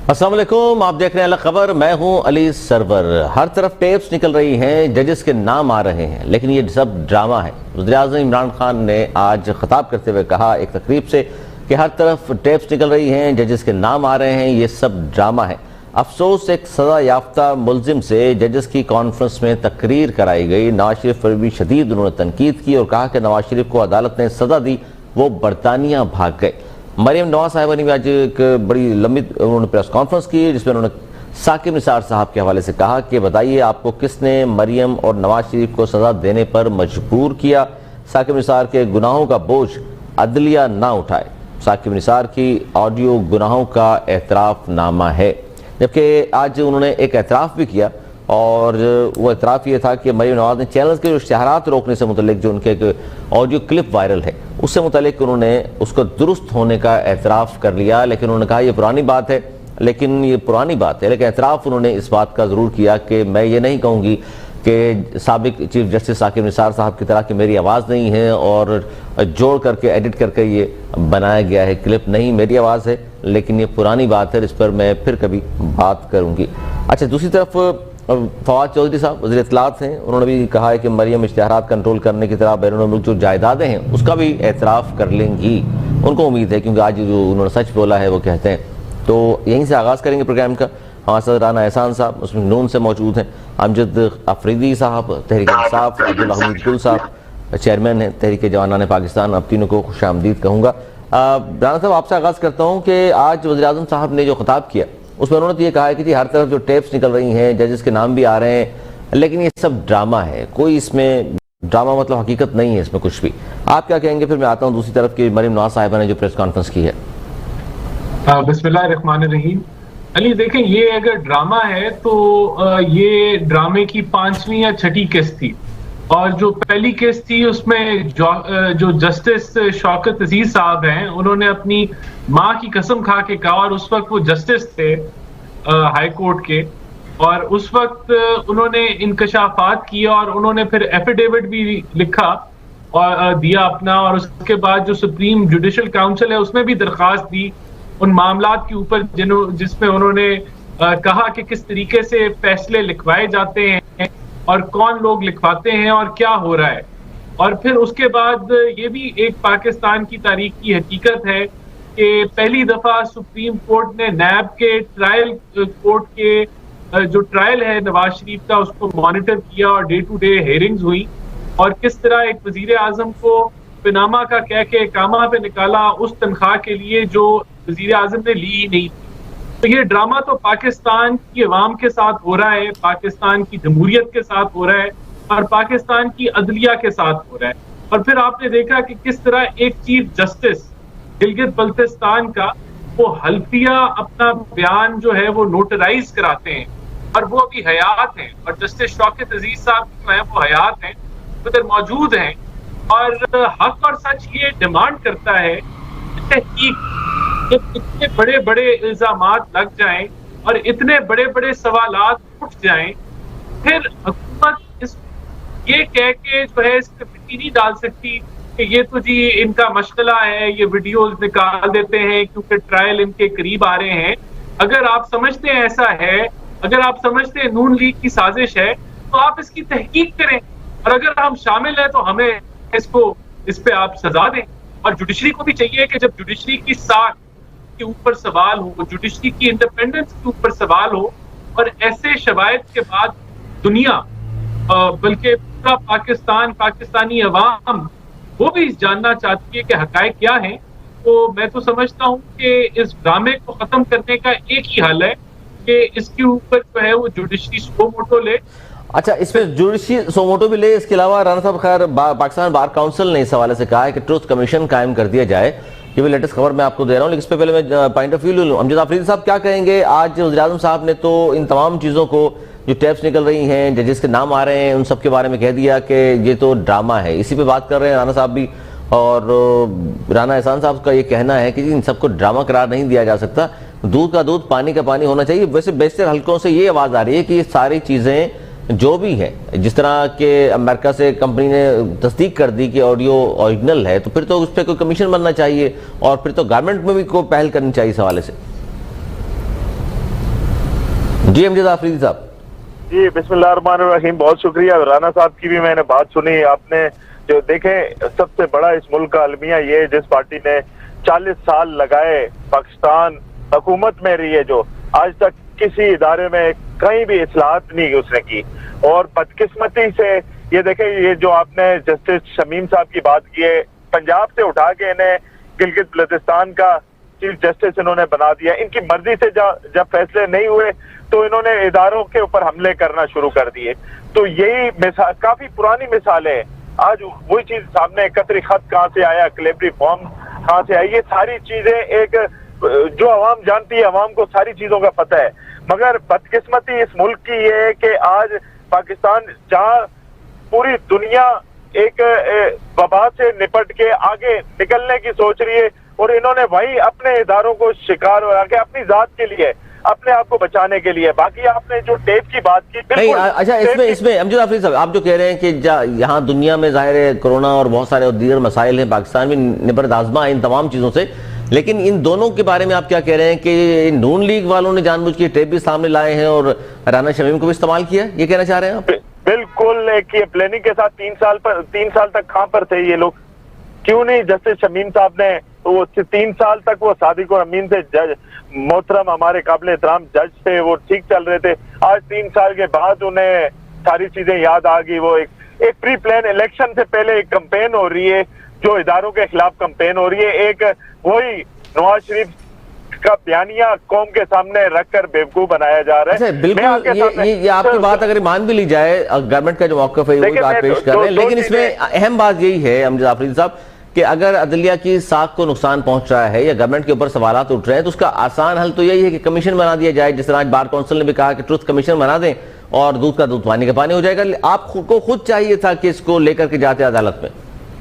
अस्सलाम वालेकुम, आप देख रहे हैं अलग खबर। मैं हूं अली सरवर। हर तरफ टेप्स निकल रही हैं, जजेस के नाम आ रहे हैं, लेकिन ये सब ड्रामा है। वज़ीर-ए-आज़म इमरान खान ने आज खिताब करते हुए कहा एक तकरीब से कि हर तरफ टेप्स निकल रही हैं, जजेस के नाम आ रहे हैं, ये सब ड्रामा है। अफसोस, एक सज़ा याफ्ता मुलजिम से जजेस की कॉन्फ्रेंस में तकरीर कराई गई। नवाज शरीफ पर भी शदीद उन्होंने तनकीद की और कहा कि नवाज शरीफ को अदालत ने सज़ा दी, वो बरतानिया भाग गए। मरियम नवाज साहिबा ने भी आज एक बड़ी लंबी उन्होंने प्रेस कॉन्फ्रेंस की, जिसमें उन्होंने साकिब निसार साहब के हवाले से कहा कि बताइए आपको किसने मरियम और नवाज शरीफ को सज़ा देने पर मजबूर किया। साकिब निसार के गुनाहों का बोझ अदलिया ना उठाए। साकिब निसार की ऑडियो गुनाहों का एतराफ़ नामा है, जबकि आज उन्होंने एक एतराफ़ भी किया और वो एतराफ़ ये था कि मरियम नवाज ने चैनल्स के जो इश्तिहारात रोकने से मुतल्लिक जो उनके एक ऑडियो क्लिप वायरल है उससे मुतल्लिक उन्होंने उसको दुरुस्त होने का एतराफ़ कर लिया। लेकिन उन्होंने कहा ये पुरानी बात है, लेकिन एतराफ़ उन्होंने इस बात का ज़रूर किया कि मैं ये नहीं कहूँगी कि साबिक चीफ जस्टिस साकिब निसार साहब की तरह कि मेरी आवाज़ नहीं है और जोड़ करके एडिट करके ये बनाया गया है क्लिप। नहीं, मेरी आवाज़ है, लेकिन ये पुरानी बात है, इस पर मैं फिर कभी बात करूँगी। अच्छा, दूसरी तरफ फवाद चौधरी साहब वज़ीर इत्तलात हैं, उन्होंने भी कहा है कि मरियम इश्तिहारात कंट्रोल करने की तरह बैरून मुल्क जो जायदादें हैं उसका भी एतराफ़ कर लेंगी। उनको उम्मीद है, क्योंकि आज जो उन्होंने सच बोला है वो कहते हैं। तो यहीं से आगाज़ करेंगे प्रोग्राम का। हमारे साथ राना एहसान साहब मुस्लिम नून से मौजूद हैं, अमजद अफरीदी साहब तहरीक इंसाफ, अब्दुल हमीद गुल साहब चेयरमैन हैं तहरीक जवानान पाकिस्तान। अब तीनों को खुशामदीद कहूँगा। राना साहब, आपसे आगाज़ करता हूँ कि आज वज़ीर-ए-आज़म साहब ने जो खिताब किया उसमें उन्होंने तो ये कहा है कि जी हर तरफ जो टेप्स निकल रही हैं, जजेस के नाम भी आ रहे हैं, लेकिन ये सब ड्रामा है, कोई इसमें ड्रामा मतलब हकीकत नहीं है इसमें कुछ भी। आप क्या कहेंगे? फिर मैं आता हूँ दूसरी तरफ की मरियम नवाज साहिबा ने जो प्रेस कॉन्फ्रेंस की है। बिस्मिल्लाहिर्रहमानिर्रहीम। अली देखें, ये अगर ड्रामा है तो ये ड्रामे की 5वीं या 6ठी किस्त थी। और जो पहली किस्त थी उसमें जो जस्टिस शौकत अजीज साहब हैं, उन्होंने अपनी माँ की कसम खा के कहा, और उस वक्त वो जस्टिस थे हाई कोर्ट के, और उस वक्त उन्होंने इंकशाफात किया और उन्होंने फिर एफिडेविट भी लिखा और दिया अपना। और उसके बाद जो सुप्रीम जुडिशल काउंसिल है उसमें भी दरख्वास्त दी उन मामलात के ऊपर जिसमें उन्होंने कहा कि किस तरीके से फैसले लिखवाए जाते हैं और कौन लोग लिखवाते हैं और क्या हो रहा है। और फिर उसके बाद ये भी एक पाकिस्तान की तारीख की हकीकत है कि पहली दफा सुप्रीम कोर्ट ने नैब के ट्रायल कोर्ट के जो ट्रायल है नवाज शरीफ का उसको मॉनिटर किया और डे टू डे हेयरिंग्स हुई, और किस तरह एक वजीर आजम को पनामा का कह के कामा पे निकाला उस तनख्वाह के लिए जो वजीर आजम ने ली ही नहीं थी। तो ये ड्रामा तो पाकिस्तान की अवाम के साथ हो रहा है, पाकिस्तान की जमहूरियत के साथ हो रहा है और पाकिस्तान की अदलिया के साथ हो रहा है। और फिर आपने देखा कि किस तरह एक चीफ जस्टिस गिलगित बल्तिस्तान का वो हल्फिया अपना बयान जो है वो नोटराइज कराते हैं, और वो अभी हयात हैं, और जस्टिस शौकत अजीज साहब जो है वो हयात हैं, उधर मौजूद हैं। और हक और सच ये डिमांड करता है कि इतने बड़े बड़े इल्जामात लग जाएं और इतने बड़े बड़े सवालात उठ जाएं, फिर हुकूमत इस ये कह के जो है इस पे मिट्टी नहीं डाल सकती कि ये तो जी इनका मशगला है, ये वीडियोस निकाल देते हैं क्योंकि ट्रायल इनके करीब आ रहे हैं। अगर आप समझते हैं ऐसा है, अगर आप समझते हैं नून लीग की साजिश है, तो आप इसकी तहकीक करें, और अगर हम शामिल हैं तो हमें इस पे आप सजा दें। और जुडिशरी को भी चाहिए कि जब जुडिशरी की साख के ऊपर सवाल हो, जुडिशरी की इंडिपेंडेंस के ऊपर सवाल हो, और ऐसे शवायद के बाद दुनिया बल्कि पूरा पाकिस्तान, पाकिस्तानी अवाम वो भी जानना चाहती है कि हकायक क्या है। तो मैं तो समझता हूँ कि इस ड्रामे को खत्म करने का एक ही हल है कि इसके ऊपर जो है वो जुडिशरी सो मोटो ले। अच्छा, इसमें जुडिशरी सोमोटो भी ले। इसके अलावा राना साहब, खैर पाकिस्तान बार काउंसिल ने इस हवाले से कहा है कि ट्रुथ कमीशन कायम कर दिया जाए। ये भी लेटेस्ट खबर मैं आपको दे रहा हूँ, लेकिन इस पे पहले मैं पॉइंट ऑफ व्यू ले लूँ। अमजद अफरीदी साहब क्या कहेंगे? आज वज़ीर-ए-आज़म साहब ने तो इन तमाम चीज़ों को, जो टैप्स निकल रही हैं, जजेस के नाम आ रहे हैं, उन सब के बारे में कह दिया कि ये तो ड्रामा है। इसी पे बात कर रहे हैं राना साहब भी, और राना एहसान साहब का ये कहना है कि इन सबको ड्रामा करार नहीं दिया जा सकता, दूध का दूध पानी का पानी होना चाहिए। वैसे बेशतर हल्कों से ये आवाज़ आ रही है कि ये सारी चीज़ें जो भी है, जिस तरह के अमेरिका से कंपनी ने तस्दीक कर दी कि ऑडियो ओरिजिनल है, तो फिर तो उस पर कोई कमीशन बनना चाहिए और फिर तो गवर्नमेंट में भी कोई पहल करनी चाहिए इस हवाले से। जी अमजद आफरीदी साहब। जी बिस्मिल्लाहिर्रहमानिर्रहीम, बहुत शुक्रिया। राना साहब की भी मैंने बात सुनी। आपने जो देखें, सबसे बड़ा इस मुल्क का अलमिया ये है, जिस पार्टी ने 40 साल लगाए पाकिस्तान हुकूमत में रही है, जो आज तक किसी इदारे में कहीं भी इस्लाहत नहीं उसने की। और बदकिस्मती से ये देखें, ये जो आपने जस्टिस शमीम साहब की बात की है, पंजाब से उठा के इन्हें गिलगित बल्तिस्तान का चीफ जस्टिस इन्होंने बना दिया। इनकी मर्जी से जब फैसले नहीं हुए तो इन्होंने इदारों के ऊपर हमले करना शुरू कर दिए। तो यही मिसाल, काफी पुरानी मिसाल है। आज वही चीज सामने, कतरी खत कहाँ से आया, क्लेबरी फॉर्म कहाँ से आई, ये सारी चीजें एक जो अवाम जानती है, अवाम को सारी चीजों का पता है। मगर बदकिस्मती इस मुल्क की ये है कि आज पाकिस्तान जहाँ पूरी दुनिया एक वबा से निपट के आगे निकलने की सोच रही है, और इन्होंने वही अपने इदारों को शिकार बना के अपनी जात के लिए, अपने आप को बचाने के लिए। बाकी आपने जो टेप की बात की, नहीं, अच्छा, इसमें अमजद आफरीदी साहब, आप जो कह रहे हैं कि यहाँ दुनिया में जाहिर है कोरोना और बहुत सारे दीगर मसाइल हैं, पाकिस्तान में निबरद आजमा है इन तमाम चीजों से, लेकिन इन दोनों के बारे में आप क्या कह रहे हैं कि नून लीग वालों ने जानबूझ के टेप भी सामने लाए हैं और राना शमीम को भी इस्तेमाल किया, ये कहना चाह रहे हैं आप? बिल्कुल। एक ये प्लानिंग के साथ 3 साल तक कहां पर थे ये लोग? क्यों नहीं जस्टिस शमीम साहब ने वो 3 साल तक वो सादिक और अमीन से जज, मोहतरम हमारे काबिल एहतराम जज थे, वो ठीक चल रहे थे। आज 3 साल के बाद उन्हें सारी चीजें याद आ गई। वो एक प्री प्लान इलेक्शन से पहले एक कैंपेन हो रही है, जो इदारों के खिलाफ कैंपेन हो रही है। एक वही नवाज शरीफ का बयानिया कौम के सामने रखकर बेवकूफ बनाया जा रहा है। बिल्कुल, ये आपकी बात अगर मान भी ली जाए, गवर्नमेंट का जो मौक़िफ़ है वो बात पेश कर रहे हैं, लेकिन इसमें अहम बात यही है अमजद आफरीदी साहब कि अगर अदलिया की साख को नुकसान पहुंच रहा है या गवर्नमेंट के ऊपर सवालात उठ रहे हैं, तो उसका आसान हल तो यही है कि कमीशन बना दिया जाए। जिस तरह आज बार काउंसिल ने भी कहा कि ट्रुथ कमीशन बना दें और दूध का दूध पानी का पानी हो जाएगा। आपको खुद चाहिए था कि इसको लेकर के जाते अदालत में।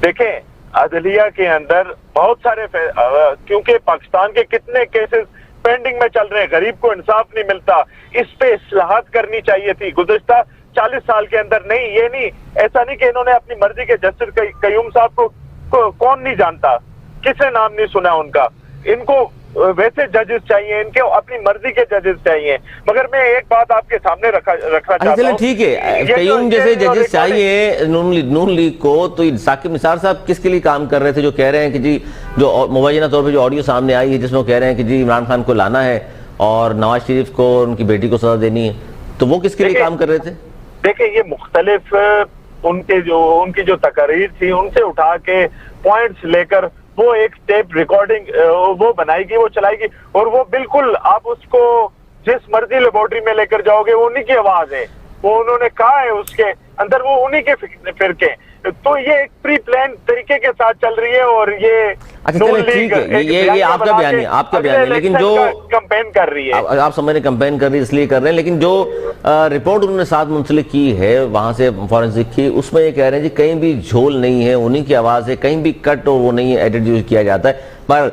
देखें, अदलिया के अंदर बहुत सारे, क्योंकि पाकिस्तान के कितने केसेस पेंडिंग में चल रहे हैं, गरीब को इंसाफ नहीं मिलता, इस पे इस्लाहत करनी चाहिए थी गुज़िश्ता 40 साल के अंदर। नहीं, ये नहीं, ऐसा नहीं कि इन्होंने अपनी मर्जी के जस्टिस कयूम साहब को कौन नहीं जानता, किसने नाम नहीं सुना उनका। इनको वैसे जजेस चाहिए, इनके अपनी मर्जी के जजेस चाहिए। मगर मैं एक बात आपके सामने रखना चाहता हूं, ठीक है, कयूम जैसे जजेस चाहिए नून लीग को, तो साकिब निसार साहब किसके लिए काम कर रहे थे, जो कह रहे हैं कि जी, जो मुबैना तौर पे जो ऑडियो सामने आई है जिसमें कह रहे हैं कि जी इमरान खान को लाना है और नवाज शरीफ को उनकी बेटी को सजा देनी है, तो वो किसके लिए काम कर रहे थे? देखिए, ये मुख्तलिफ उनकी जो तकरीर थी, उनसे उठा के पॉइंट्स लेकर वो एक टेप रिकॉर्डिंग वो बनाएगी, वो चलाएगी, और वो बिल्कुल आप उसको जिस मर्जी लेबोरेटरी में लेकर जाओगे वो उन्हीं की आवाज है, वो उन्होंने कहा है उसके अंदर, वो उन्हीं के फिरके। तो ये एक प्री प्लान तरीके के साथ चल रही है। और ये अच्छा, ठीक है, ये आपका बयान है, लेकिन जो कैंपेन कर रही है, आप समझ रहे कैंपेन कर रही है इसलिए कर रहे हैं, लेकिन जो रिपोर्ट उन्होंने साथ मुंसलिक की है वहां से फॉरेंसिक की, उसमें ये कह रहे हैं जी कहीं भी झोल नहीं है, उन्हीं की आवाज है, कहीं भी कट और वो नहीं है, एडिट यूज किया जाता है। पर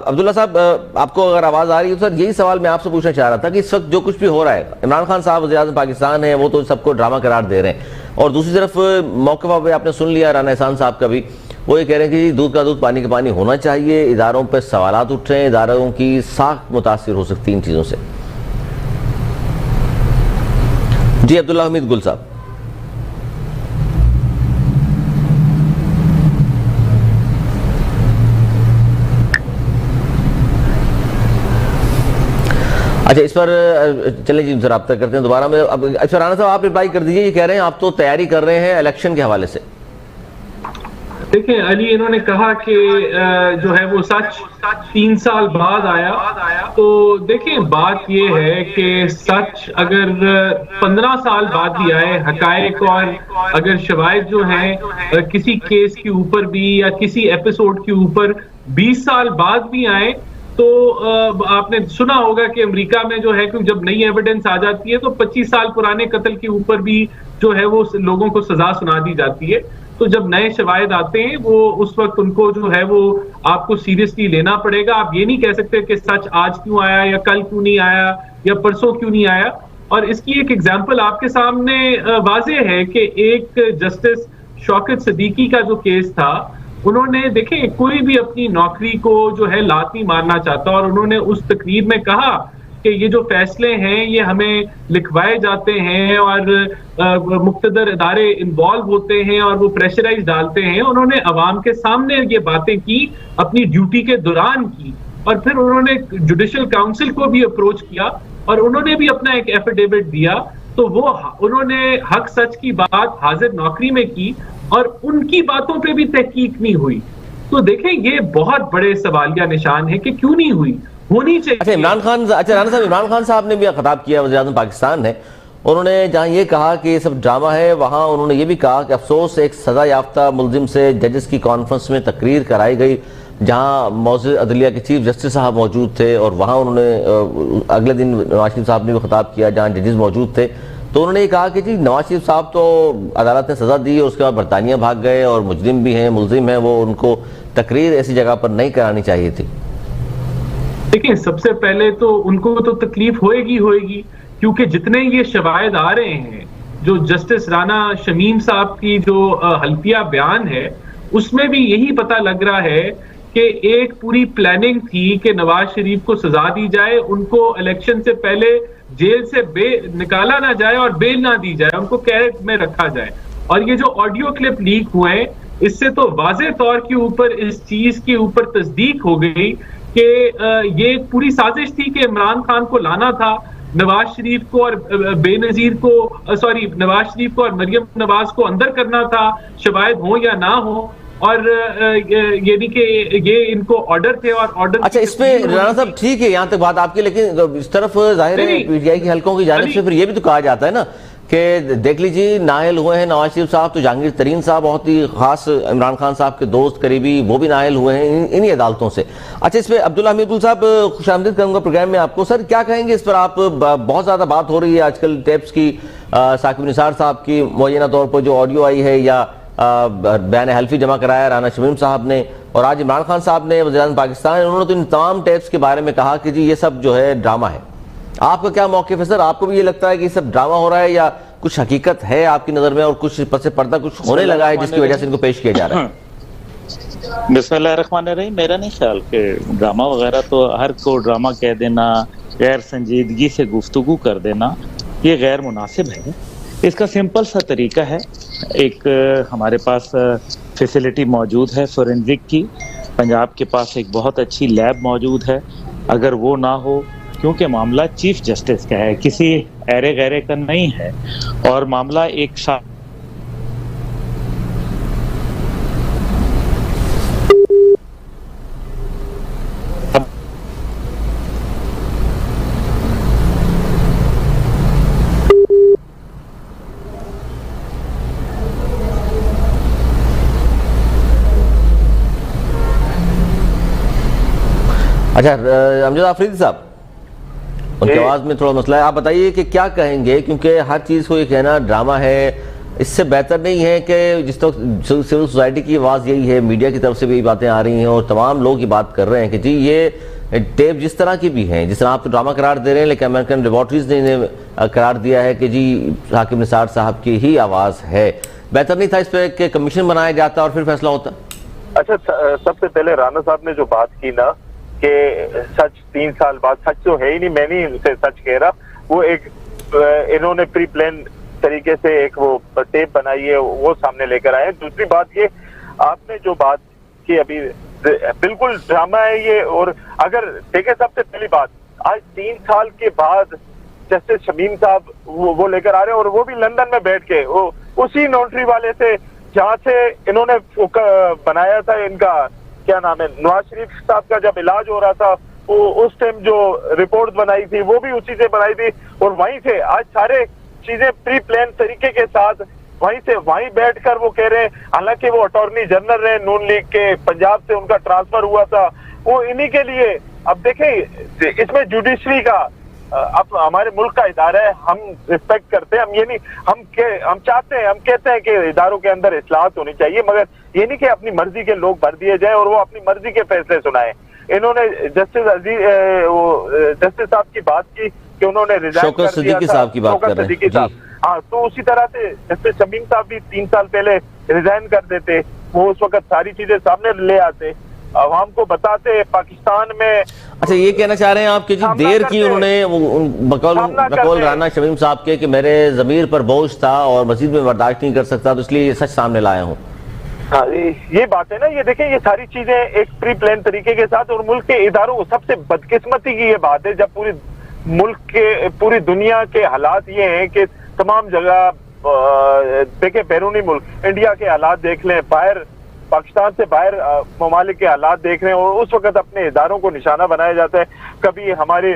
अब्दुल्ला साहब, आपको अगर आवाज आ रही है तो सर यही सवाल मैं आपसे पूछना चाह रहा था कि इस वक्त जो कुछ भी हो रहा है, इमरान खान साहब वज़ीर-ए-आज़म पाकिस्तान है, वो तो सबको ड्रामा करार दे रहे हैं, और दूसरी तरफ मौक़िफ़ पे आपने सुन लिया राना एहसान साहब का भी, वो ये कह रहे हैं कि दूध का दूध पानी का पानी होना चाहिए, इदारों पर सवालात उठ रहे हैं, इदारों की साख मुतासिर हो सकती है इन चीज़ों से। जी अब्दुल्ला हमीद गुल साहब। अच्छा, इस पर चले जी रब्ता करते हैं दोबारा में। अब अच्छा राना साहब, आप रिप्लाई कर दीजिए। ये कह रहे हैं आप तो तैयारी कर रहे हैं इलेक्शन के हवाले से। देखिए अली, इन्होंने कहा कि जो है वो सच 3 साल बाद आया, तो देखिए बात ये है कि सच अगर 15 साल बाद भी आए, हकायक और अगर शवाहिद जो हैं किसी केस के ऊपर भी या किसी एपिसोड के ऊपर 20 साल बाद भी आए, तो आपने सुना होगा कि अमेरिका में जो है कि जब नई एविडेंस आ जाती है तो 25 साल पुराने कत्ल के ऊपर भी जो है वो लोगों को सजा सुना दी जाती है। तो जब नए शवाहिद आते हैं वो उस वक्त उनको जो है वो आपको सीरियसली लेना पड़ेगा। आप ये नहीं कह सकते कि सच आज क्यों आया या कल क्यों नहीं आया या परसों क्यों नहीं आया। और इसकी एक एग्जाम्पल आपके सामने वाज़ेह है कि एक जस्टिस शौकत सिद्दीकी का जो केस था, उन्होंने देखें कोई भी अपनी नौकरी को जो है लात नहीं मारना चाहता, और उन्होंने उस तकरीर में कहा कि ये जो फैसले हैं ये हमें लिखवाए जाते हैं और मुख्तदर इदारे इन्वॉल्व होते हैं और वो प्रेशराइज डालते हैं। उन्होंने अवाम के सामने ये बातें की, अपनी ड्यूटी के दौरान की, और फिर उन्होंने जुडिशल काउंसिल को भी अप्रोच किया और उन्होंने भी अपना एक एफिडेविट दिया। तो वो उन्होंने हक सच की बात हाजिर नौकरी में की और उनकी बातों पे भी तहकीक नहीं हुई। तो देखें ये बहुत बड़े सवालिया निशान है कि क्यों नहीं हुई, होनी चाहिए। अच्छा इमरान खान, अच्छा राना साहब, इमरान खान साहब ने भी खिताब किया, वज़ीर-ए-आज़म पाकिस्तान ने, उन्होंने जहां ये कहा कि ये सब ड्रामा है, वहां उन्होंने ये भी कहा कि अफसोस एक सजा याफ्ता मुलजिम से जजेस की कॉन्फ्रेंस में तकरीर कराई गई जहां मौजूद अदलिया के चीफ जस्टिस साहब मौजूद थे, और वहां उन्होंने अगले दिन नवाज शरीफ साहब ने भी खिताब किया जहां जजेस मौजूद थे। तो उन्होंने ये कहा कि जी नवाज शरीफ साहब तो अदालत ने सजा दी और उसके बाद बरतानिया भाग गए और मुजरिम भी हैं, मुलजिम हैं, वो उनको तकरीर ऐसी जगह पर नहीं करानी चाहिए थी। देखिए सबसे पहले तो उनको तो तकलीफ होएगी क्योंकि जितने ये शवाहिद आ रहे हैं, जो जस्टिस राना शमीम साहब की जो हल्फिया बयान है उसमें भी यही पता लग रहा है कि एक पूरी प्लानिंग थी कि नवाज शरीफ को सजा दी जाए, उनको इलेक्शन से पहले जेल से निकाला ना जाए और बेल ना दी जाए, उनको कैद में रखा जाए। और ये जो ऑडियो क्लिप लीक हुए हैं इससे तो वाज़े तौर के ऊपर इस चीज के ऊपर तस्दीक हो गई कि ये पूरी साजिश थी कि इमरान खान को लाना था, नवाज शरीफ को और बेनजीर को नवाज शरीफ को और मरियम नवाज को अंदर करना था, शवाहिद हो या ना हो, और यानी कि ये इनको ऑर्डर थे और ऑर्डर। अच्छा इसमें राना साहब ठीक है यहाँ तक बात आपकी, लेकिन इस तरफ जाहिर है पीटीआई की हलकों की जानिब से फिर ये भी तो कहा जाता है ना कि देख लीजिए नाअहल हुए हैं नवाज शरीफ साहब, तो जहांगीर तरीन साहब बहुत ही खास इमरान खान साहब के दोस्त करीबी, वो भी नाअहल हुए हैं इन्हीं अदालतों से। अच्छा इसमें अब्दुल्ला हमीदुल साहब खुशामदीद करूंगा प्रोग्राम में आपको। सर क्या कहेंगे इस पर, आप बहुत ज्यादा बात हो रही है आजकल टेप्स की, साकिब निसार साहब की मुअय्यना तौर पर जो ऑडियो आई है या बयान हल्फी जमा कराया राना शमीम साहब ने, और आज इमरान खान साहब ने वज़ीर-ए-आज़म पाकिस्तान, उन्होंने तो इन तमाम टेप्स के बारे में कहा कि जी ये सब जो है ड्रामा है। आपका क्या मौक़िफ़ है सर, आपको भी ये लगता है कि सब ड्रामा हो रहा है या कुछ हकीकत है आपकी नजर में और कुछ पसे पर्दा कुछ होने लगा है जिसकी वजह से इनको पेश किया जा रहा है? बिस्मिल्लाहिर्रहमानिर्रहीम। मेरा नहीं ख्याल कि ड्रामा वगैरह, तो हर को ड्रामा कह देना, गैर संजीदगी से गुफ्तगू कर देना, ये गैर मुनासिब है। इसका सिंपल सा तरीका है, एक हमारे पास फैसिलिटी मौजूद है फोरेंसिक की, पंजाब के पास एक बहुत अच्छी लैब मौजूद है। अगर वो ना हो, क्योंकि मामला चीफ जस्टिस का है, किसी ऐरे गैरे का नहीं है, और मामला एक अच्छा अमजद आफरीदी साहब, उनकी आवाज में थोड़ा मसला है, आप बताइए कि क्या कहेंगे, क्योंकि हर चीज को ये कहना ड्रामा है, इससे बेहतर नहीं है कि जिस तक सिविल सोसाइटी की आवाज़ यही है, मीडिया की तरफ से भी बातें आ रही हैं और तमाम लोग ये बात कर रहे हैं कि जी ये टेप जिस तरह की भी हैं, जिस तरह आप तो ड्रामा करार दे रहे हैं, लेकिन अमेरिकन लेबॉर्ट्रीज ने इन्हें करार दिया है कि जी साकिब निसार साहब की ही आवाज़ है। बेहतर नहीं था इस पर कि कमीशन बनाया जाता और फिर फैसला होता? अच्छा सबसे पहले राना साहब ने जो बात की ना कि सच 3 साल बाद, सच तो है ही नहीं, मैं नहीं उनसे सच कह रहा, वो एक इन्होंने प्री प्लान तरीके से एक वो टेप बनाई है, वो सामने लेकर आए। दूसरी बात ये आपने जो बात की अभी, बिल्कुल ड्रामा है ये। और अगर देखें सबसे पहली बात, आज 3 साल के बाद जस्टिस शमीम साहब वो लेकर आ रहे हैं, और वो भी लंदन में बैठ के, वो उसी नोटरी वाले से जहाँ से इन्होंने बनाया था, इनका क्या नाम है, नवाज शरीफ साहब का जब इलाज हो रहा था, वो उस टाइम जो रिपोर्ट बनाई थी वो भी उसी से बनाई थी, और वहीं से आज सारे चीजें प्री प्लान तरीके के साथ वहीं बैठकर वो कह रहे हैं। हालांकि वो अटॉर्नी जनरल रहे नून लीग के, पंजाब से उनका ट्रांसफर हुआ था, वो इन्हीं के लिए। अब देखें इसमें जुडिशरी का, अब हमारे मुल्क का इदारा है, हम रिस्पेक्ट करते हैं, हम ये नहीं, हम चाहते हैं, हम कहते हैं कि इदारों के अंदर इस्लाहत होनी चाहिए, मगर ये नहीं कि अपनी मर्जी के लोग भर दिए जाए और वो अपनी मर्जी के फैसले सुनाए। इन्होंने जस्टिस साहब की बात की कि उन्होंने रिजाइन कर दिया था, सिद्दीकी साहब की बात कर रहे हैं। हाँ, तो उसी तरह से जस्टिस शमीम साहब भी 3 साल पहले रिजाइन कर देते, वो उस वक्त सारी चीजें सामने ले आते। अवाम को बताते पाकिस्तान में। अच्छा, ये कहना चाह रहे हैं आप कि जी देर की उन्होंने बकौल राना शमीम साहब के कि मेरे ज़मीर पर बोझ था और मजीद में बर्दाश्त नहीं कर सकता, तो इसलिए ये सच सामने लाया हूँ। हाँ, ये बात है ना। ये देखें, ये सारी चीजें एक प्री प्लान तरीके के साथ, और मुल्क के इदारों, सबसे बदकिस्मती की ये बात है जब पूरी मुल्क के, पूरी दुनिया के हालात ये हैं कि तमाम जगह देखें, बैरूनी मुल्क इंडिया के हालात देख लें, बाहर पाकिस्तान से बाहर ममालिक के हालात देख रहे हैं, और उस वक्त अपने इदारों को निशाना बनाया जाता है। कभी हमारे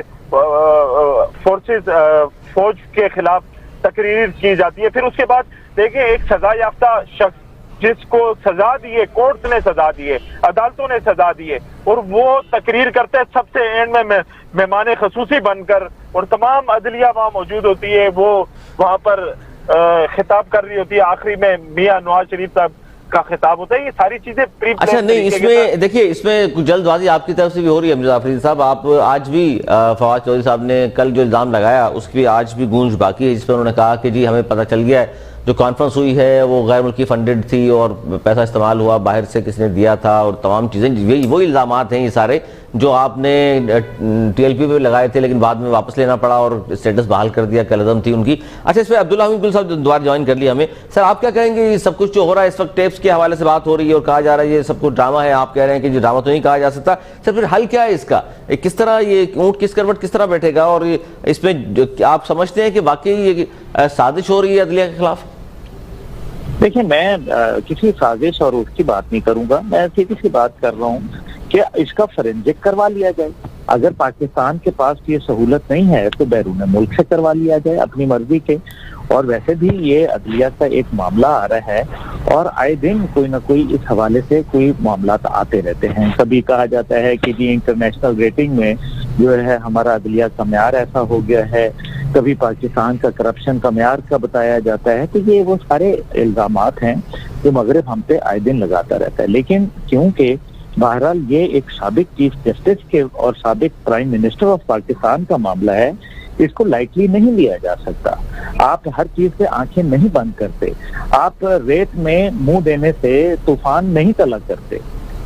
फौज के खिलाफ तकरीर की जाती है, फिर उसके बाद देखें एक सजा याफ्ता शख्स जिसको सजा दी है, कोर्ट ने सजा दी है, अदालतों ने सजा दी है, और वो तकरीर करते हैं सबसे एंड में मेहमान खसूसी बनकर, और तमाम अदलिया वहां मौजूद होती है, वो वहां पर खिताब कर रही होती है, आखिरी में मियां नवाज शरीफ साहब का खिताब होता है। ये सारी चीजें अच्छा, नहीं, इसमें देखिए, इसमें कुछ जल्दबाजी आपकी तरफ से भी हो रही है अमीर जाफरी साहब। आप आज भी फवाद चौधरी साहब ने कल जो इल्जाम लगाया उसकी आज भी गूंज बाकी है, जिस पर उन्होंने कहा कि जी हमें पता चल गया है जो कॉन्फ्रेंस हुई है वो गैर मुल्की फंडेड थी और पैसा इस्तेमाल हुआ, बाहर से किसने दिया था, और तमाम चीज़ें वो इल्ज़ामात हैं ये सारे जो आपने TLP पे लगाए थे, लेकिन बाद में वापस लेना पड़ा और स्टेटस बहाल कर दिया, कलदम थी उनकी। अच्छा, इस पर अब्दुल्ला हमीद गुल साहब दोबारा ज्वाइन कर लिया हमें। सर, आप क्या कहेंगे, ये सब कुछ जो हो रहा है इस वक्त टेप्स के हवाले से बात हो रही है और कहा जा रहा है ये सब कुछ ड्रामा है, आप कह रहे हैं कि ड्रामा तो नहीं कहा जा सकता, सर फिर हल क्या है इसका? किस तरह ये ऊँट किस करवट किस तरह बैठेगा, और इसमें आप समझते हैं कि वाकई ये साजिश हो रही है अदलिया के खिलाफ? देखिए, मैं किसी साजिश और उसकी बात नहीं करूंगा, मैं सीधी सी बात कर रहा हूँ कि इसका फोरेंसिक करवा लिया जाए। अगर पाकिस्तान के पास ये सहूलत नहीं है तो बैरून मुल्क से करवा लिया जाए अपनी मर्जी के। और वैसे भी ये अदलिया का एक मामला आ रहा है और आए दिन कोई ना कोई इस हवाले से कोई मामला आते रहते हैं। कभी कहा जाता है कि जी इंटरनेशनल रेटिंग में जो है हमारा अदलिया का म्यार ऐसा हो गया है, कभी पाकिस्तान का करप्शन का म्यार का बताया जाता है। तो ये वो सारे इल्जामात हैं जो मगरिब हम पे आए दिन लगाता रहता है। लेकिन क्योंकि बहरहाल ये एक साबिक चीफ जस्टिस के और साबिक प्राइम मिनिस्टर ऑफ पाकिस्तान का मामला है, इसको लाइटली नहीं लिया जा सकता। आप हर चीज से आंखें नहीं बंद करते, आप रेत में मुंह देने से तूफान नहीं तलब करते।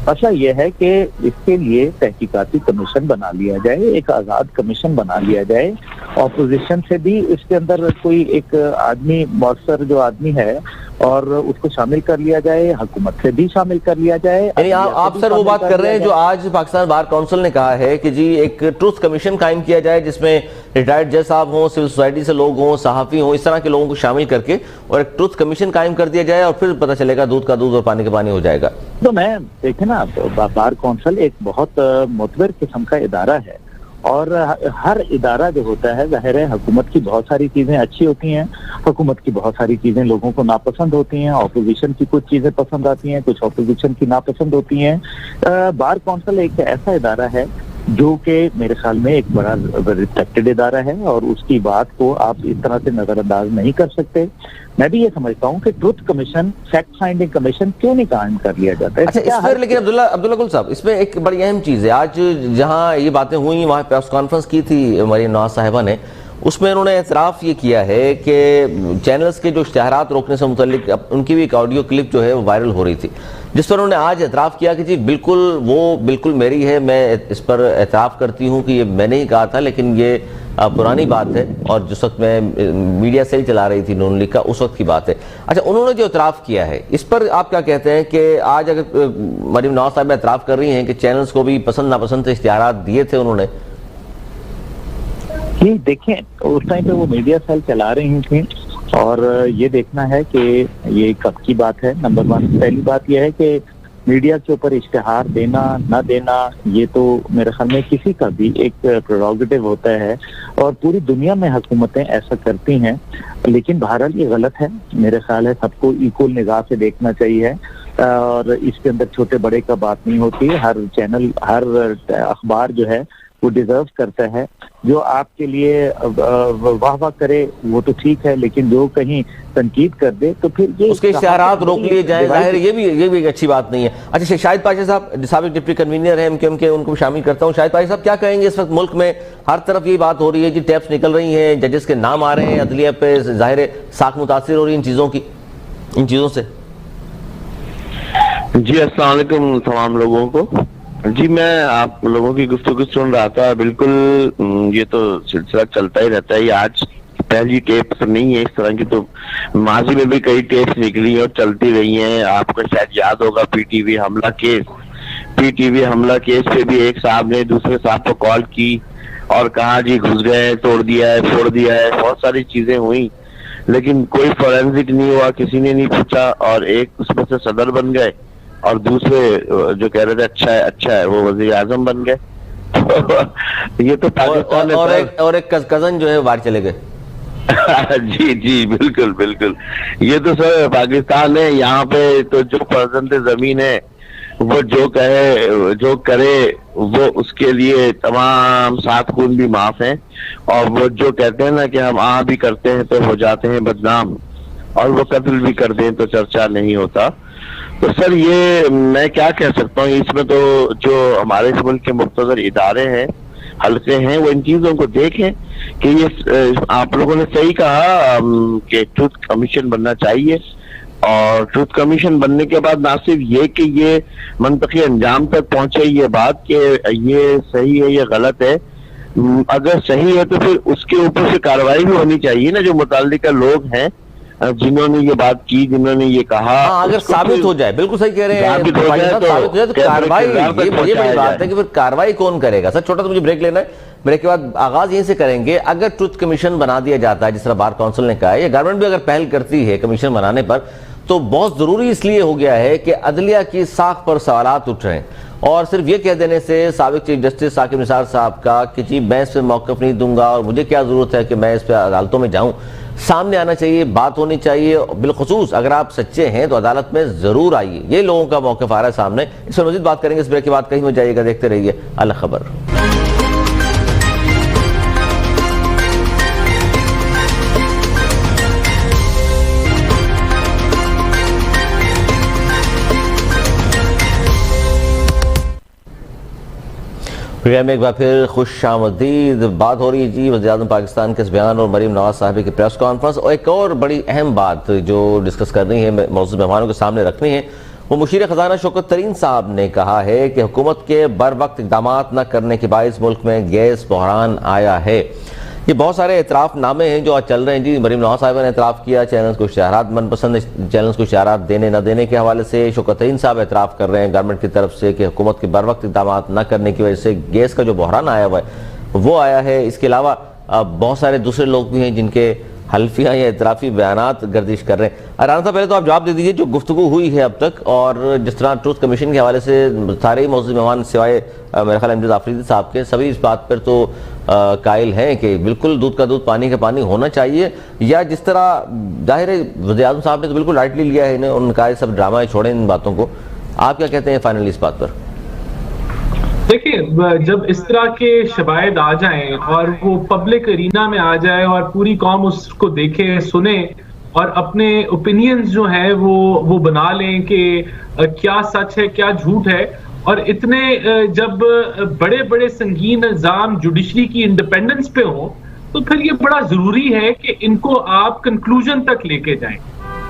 मसला यह है कि इसके लिए तहकीकाती कमीशन बना लिया जाए, एक आजाद कमीशन बना लिया जाए, ऑपोजिशन से भी इसके अंदर कोई एक आदमी मौसर जो आदमी है और उसको शामिल कर लिया जाए, हुकूमत से भी शामिल कर लिया जाए। यानी आप सर वो बात कर रहे हैं जो आज पाकिस्तान बार काउंसिल ने कहा है कि जी एक ट्रुथ कमीशन कायम किया जाए जिसमें रिटायर्ड जज साहब हों, सिविल सोसाइटी से लोग हों, सहाफ़ी हों, इस तरह के लोगों को शामिल करके और एक ट्रुथ कमीशन कायम कर दिया जाए और फिर पता चलेगा दूध का दूध और पानी का पानी हो जाएगा। तो मैं देखे ना, बार काउंसिल एक बहुत मुतबर किस्म का इदारा है और हर इदारा जो होता है जाहिर है हुकूमत की बहुत सारी चीजें अच्छी होती हैं, हुकूमत की बहुत सारी चीजें लोगों को नापसंद होती हैं, ऑपोजिशन की कुछ चीजें पसंद आती हैं, कुछ ऑपोजिशन की नापसंद होती हैं। बार काउंसिल एक ऐसा इदारा है जो कि मेरे ख्याल में एक बड़ा रिस्पेक्टेड इदारा है और उसकी बात को आप इस तरह से नजरअंदाज नहीं कर सकते। मैं भी ये समझता हूँ कि truth commission, fact finding commission क्यों नहीं कायम कर लिया जाता है। अच्छा, इस पर लेकिन अब्दुल्ला गुल साहब, इसमें एक बड़ी अहम चीज़ है। आज जहाँ ये बातें हुई वहाँ प्रेस कॉन्फ्रेंस की थी मरीम नवाज साहिबा ने, उसमें उन्होंने एतराफ़ ये किया है कि चैनल्स के जो इश्तिहारात रोकने से मुतल्लिक उनकी भी एक ऑडियो क्लिप जो है वो वायरल हो रही थी, जिस पर उन्होंने आज एतराफ़ किया कि जी बिल्कुल मेरी है, मैं इस पर एतराफ़ करती हूँ कि ये मैंने ही कहा था, लेकिन ये पुरानी बात है और जिस वक्त मैं मीडिया सेल चला रही थी नून लीग का उस वक्त की बात है। अच्छा, उन्होंने जो एतराफ़ किया है इस पर आप क्या कहते हैं कि आज अगर मरीम नवाज साहब एतराफ़ कर रही हैं कि चैनल्स को भी पसंद नापसंद से इश्तिहारात दिए थे उन्होंने? ये देखें, उस टाइम पे वो मीडिया सेल चला रही थी और ये देखना है कि ये कब की बात है। नंबर 1 पहली बात यह है कि मीडिया के ऊपर इश्तिहार देना ना देना ये तो मेरे ख्याल में किसी का भी एक प्रेरोगेटिव होता है और पूरी दुनिया में हुकूमतें ऐसा करती हैं, लेकिन बहरहाल ये गलत है। मेरे ख्याल है सबको इक्वल निगाह से देखना चाहिए और इसके अंदर छोटे बड़े का बात नहीं होती। हर चैनल, हर अखबार जो है वो डिजर्व करता है। जो आपके लिए वाह वाह करे वो तो ठीक है, लेकिन जो कहीं तनकीद कर दे तो फिर ये उसके इश्तिहारात रोक लिए जाए, जाहिर ये भी एक अच्छी बात नहीं है। अच्छा, शाहिद पाशा साहब साबिक डिप्टी कन्वीनर है MKM के, उनको शामिल करता हूँ। शाहिद पाशा साहब, क्या कहेंगे, इस वक्त मुल्क में हर तरफ ये बात हो रही है कि टैप्स निकल रही हैं, जजेस के नाम आ रहे हैं, अदलिया पे जाहिर साख मुतासिर हो रही है इन चीज़ों से। जी, अस्सलाम वालेकुम तमाम लोगों को। जी, मैं आप लोगों की गुफ्तगू सुन रहा था। बिल्कुल ये तो सिलसिला चलता ही रहता है। ये आज पहली टेप तो नहीं है इस तरह की, तो माजी में भी कई टेप्स निकली और चलती रही हैं। आपको शायद याद होगा पीटीवी हमला केस पे भी एक साहब ने दूसरे साहब को कॉल की और कहा जी घुस गए, तोड़ दिया है, फोड़ दिया है, बहुत सारी चीजें हुई, लेकिन कोई फोरेंसिक नहीं हुआ, किसी ने नहीं पूछा, और एक उसमें से सदर बन गए और दूसरे जो कह रहे थे अच्छा है वो वजीर आजम बन गए। ये तो पाकिस्तान और एक कजन जो है बाहर चले गए। जी बिल्कुल ये तो सर पाकिस्तान है। यहाँ पे तो जो फर्जंद जमीन है वो जो करे वो उसके लिए तमाम सात खून भी माफ हैं, और वो जो कहते हैं ना कि हम भी करते हैं तो हो जाते हैं बदनाम, और वो कत्ल भी कर दें तो चर्चा नहीं होता। तो सर ये मैं क्या कह सकता हूँ, इसमें तो जो हमारे इस मुल्क के मुख्तसर इदारे हैं, हल्के हैं, वो इन चीजों को देखें कि ये आप लोगों ने सही कहा कि ट्रुथ कमीशन बनना चाहिए, और ट्रुथ कमीशन बनने के बाद ना सिर्फ ये कि ये मंतकी अंजाम तक पहुंचे ये बात कि ये सही है ये गलत है, अगर सही है तो फिर उसके ऊपर से कार्रवाई भी होनी चाहिए ना, जो मुताल्लिका लोग हैं जिन्होंने ये बात की, जिन्होंने ये कहा। अगर साबित हो जाए, बिल्कुल सही कह रहे हैं, साबित हो जाए तो कार्रवाई, ये बड़ी बात है कि फिर कार्रवाई कौन करेगा। सर छोटा सा मुझे ब्रेक लेना है, ब्रेक के बाद आगाज यहीं से करेंगे। अगर ट्रुथ कमीशन बना दिया जाता है जिस तरह बार काउंसिल ने कहा है, या गवर्नमेंट भी अगर पहल करती है कमीशन बनाने पर, तो बहुत जरूरी इसलिए हो गया है कि अदलिया की साख पर सवालात उठ रहे हैं, और सिर्फ ये कह देने से साबिक चीफ जस्टिस साकिब निसार साहब का कि जी मैं इस पर मौक़िफ़ नहीं दूंगा और मुझे क्या जरूरत है कि मैं इस पर अदालतों में जाऊं, सामने आना चाहिए, बात होनी चाहिए। बिलखुसूस अगर आप सच्चे हैं तो अदालत में जरूर आइए, ये लोगों का मौक़िफ़ आ रहा है सामने। इस पर मज़ीद बात करेंगे, इस ब्रेक के बाद कहीं मत जाइएगा, देखते रहिए अल खबर। में एक बार फिर खुश आमदीद। बात हो रही है जी वज़ीर आज़म पाकिस्तान के इस बयान और मरीम नवाज साहब की प्रेस कॉन्फ्रेंस, और एक और बड़ी अहम बात जो डिस्कस करनी है, मौजूद मेहमानों के सामने रखनी है, वो मुशीर ख़जाना शौकत तरीन साहब ने कहा है कि हुकूमत के बर वक्त इक़दाम न करने के बायस मुल्क में गैस बहरान आया है। ये बहुत सारे एतराफ़ नामे हैं जो आज चल रहे हैं जी। मरीम नवाज साहिबा ने एतराफ़ किया, चैनल्स को इश्तिहारात, मनपसंद चैनल्स को इश्तिहारात देने न देने के हवाले से। शौकत तरीन साहब एतराफ़ कर रहे हैं गवर्नमेंट की तरफ से कि हुकूमत के बर वक्त इक़दाम न करने की वजह से गैस का जो बहरान आया हुआ है वो आया है। इसके अलावा बहुत सारे दूसरे लोग भी हैं जिनके हल्फिया या इतराफ़ी बयानात गर्दिश कर रहे हैं। राना साहब पहले तो आप जवाब दे दीजिए, जो गुफ्तगू हुई है अब तक, और जिस तरह ट्रुथ कमीशन के हवाले से सारे ही मौजूद मेहमान सिवाय मेरे ख्याल इमदाद आफरीदी साहब के सभी इस बात पर तो कायल हैं कि बिल्कुल दूध का दूध पानी का पानी होना चाहिए, या जिस तरह जाहिर है वज़ीर आज़म साहब ने तो बिल्कुल राइटली लिया है इन्हें, उनका सब ड्रामा छोड़ें इन बातों को। आप क्या कहते हैं फाइनली इस बात पर? देखिए, जब इस तरह के शबायद आ जाएं और वो पब्लिक एरिना में आ जाए और पूरी कौम उसको देखे सुने और अपने ओपिनियंस जो है वो बना लें कि क्या सच है क्या झूठ है, और इतने जब बड़े बड़े संगीन इल्जाम जुडिशरी की इंडिपेंडेंस पे हो, तो फिर ये बड़ा जरूरी है कि इनको आप कंक्लूजन तक लेके जाएं।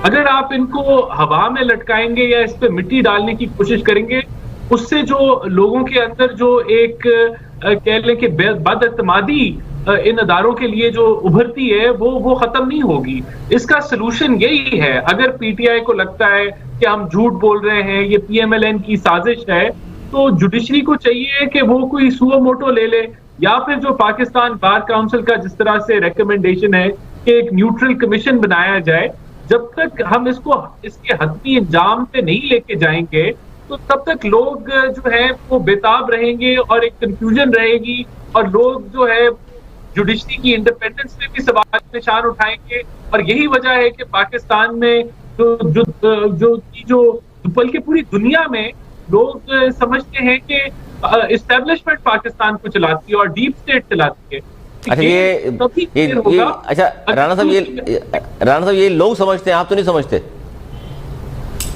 अगर आप इनको हवा में लटकाएंगे या इस पे मिट्टी डालने की कोशिश करेंगे, उससे जो लोगों के अंदर जो एक कह लें कि बदअतमादी इन अदारों के लिए जो उभरती है वो खत्म नहीं होगी। इसका सलूशन यही है। अगर पीटीआई को लगता है कि हम झूठ बोल रहे हैं, ये पीएमएलएन की साजिश है, तो जुडिशरी को चाहिए कि वो कोई सुओ मोटो ले ले, या फिर जो पाकिस्तान बार काउंसिल का जिस तरह से रिकमेंडेशन है कि एक न्यूट्रल कमीशन बनाया जाए। जब तक हम इसको इसके हतमी अंजाम पे नहीं लेके जाएंगे तो तब तक लोग जो है वो बेताब रहेंगे और एक कंफ्यूजन रहेगी, और लोग जो है जुडिशरी की इंडिपेंडेंस पे भी सवाल निशान उठाएंगे। और यही वजह है कि पाकिस्तान में जो बल्कि पूरी दुनिया में लोग समझते हैं कि एस्टेब्लिशमेंट पाकिस्तान को चलाती है और डीप स्टेट चलाती है। अच्छा राना साहब ये लोग समझते हैं, आप तो नहीं समझते?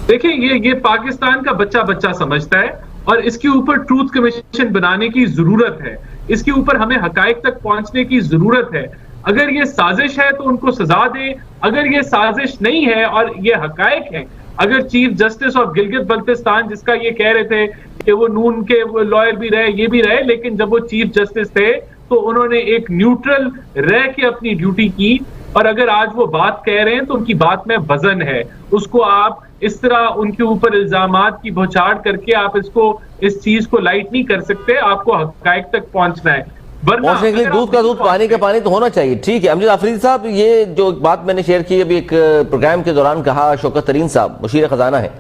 देखिए, ये पाकिस्तान का बच्चा समझता है, और इसके ऊपर ट्रूथ कमीशन बनाने की जरूरत है। इसके ऊपर हमें हकायक तक पहुंचने की जरूरत है। अगर ये साजिश है तो उनको सजा दे, अगर ये साजिश नहीं है और ये हकायक है, अगर chief justice of Gilgit Baltistan जिसका ये कह रहे थे कि वो नून के लॉयर भी रहे, ये भी रहे, लेकिन जब वो चीफ जस्टिस थे तो उन्होंने एक न्यूट्रल रह के अपनी ड्यूटी की। और अगर आज वो बात कह रहे हैं तो उनकी बात में वजन है। उसको आप इस तरह उनके ऊपर इल्जामात की बौछार करके आप इस चीज को लाइट नहीं कर सकते। आपको हकायक तक पहुंचना है, पहुंचने के लिए दूध का दूध पानी का पानी तो होना चाहिए। ठीक है अमजद आफरीदी साहब, ये जो बात मैंने शेयर की अभी एक प्रोग्राम के दौरान, कहा शौकत तरीन साहब मुशीर खजाना है,